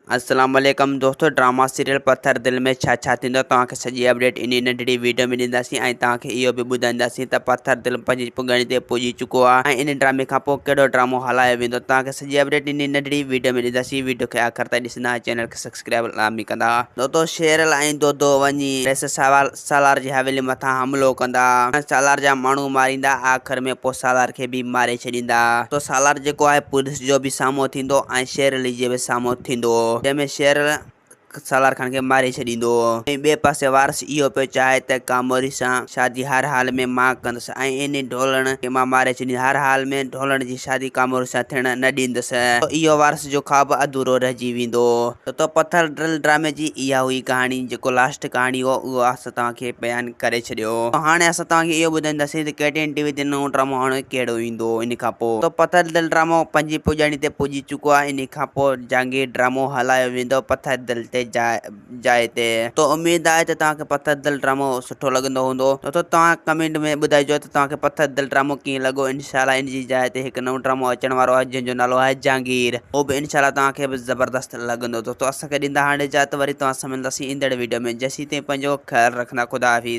अस्सलाम वालेकुम दोस्तों, ड्रामा सीरियल पत्थर दिल में छा छा थींदो तव्हांखे सॼी अपडेट इन नंढड़ी वीडियो में ॾींदासीं ऐं तव्हांखे इहो बि ॿुधाईंदासीं त पत्थर दिल पंहिंजी पुॻाणी ते पुॼी चुको आहे ऐं इन ड्रामे खां पोइ कहिड़ो ड्रामो हलायो वेंदो। तव्हांखे सॼी अपडेट इन नंढड़ी वीडियो में ॾींदासीं। वीडियो खे आख़िर ताईं ॾिसंदा, चैनल खे सब्सक्राइब लाज़मी कंदा। दोस्तों, शेरल ऐं दोदो वञी सालार जी हवेली मथां हमलो कंदा, सालार जा माण्हू मारींदा, आख़िर में पोइ सालार खे बि मारे छॾींदा। तो सालार जेको आहे पुलिस जो बि साम्हूं थींदो ऐं शेरली जे बि साम्हूं थींदो, जंहिंमें शेर सालार खान खे मारे छॾींदो। ऐं ॿिए पासे वारस इहो पियो चाहे त कामोरी सां शादी हर हाल में मां कंदुसि ऐं इन ढोलण खे मां मारे छॾींदुसि, हर हाल में ढोलण जी शादी कामोरी सां थियण न ॾींदुसि। इहो वारस जो ख्वाबु अधूरो रहिजी वेंदो। तो पत्थर दिल ड्रामे जी इहा हुई कहाणी, जेको लास्ट कहाणी हो उहो असां तव्हांखे बयानु करे छॾियो। हाणे असां तव्हांखे इहो ॿुधाईंदासीं त KTN TV ते नओं ड्रामो हाणे कहिड़ो ईंदो। इन खां पोइ तो पत्थर दिल ड्रामो पंहिंजी पुॼाणी ते पुॼी चुको आहे। इन खां पोइ जहांगीर ड्रामो हलायो वेंदो पत्थर दिल ते जाइ ते। तो उम्मीद आहे त तव्हांखे पत्थर दिल ड्रामो सुठो लॻंदो हूंदो। तो तव्हां कमेंट में ॿुधाइजो त तव्हांखे पत्थर दिल ड्रामो कीअं लॻो। इंशाल्लाह इन जी जाइ ते हिकु नओं ड्रामो अचण वारो आहे जंहिंजो नालो आहे जहांगीर। उहो बि इंशाल्लाह तव्हांखे बि ज़बरदस्त लॻंदो। तो असांखे ॾींदा हाणे इजाज़त, वरी तव्हां सां मिलंदासीं ईंदड़ वीडियो में। जेसीं ताईं पंहिंजो ख़्यालु रखंदा। खुदा हाफ़िज़।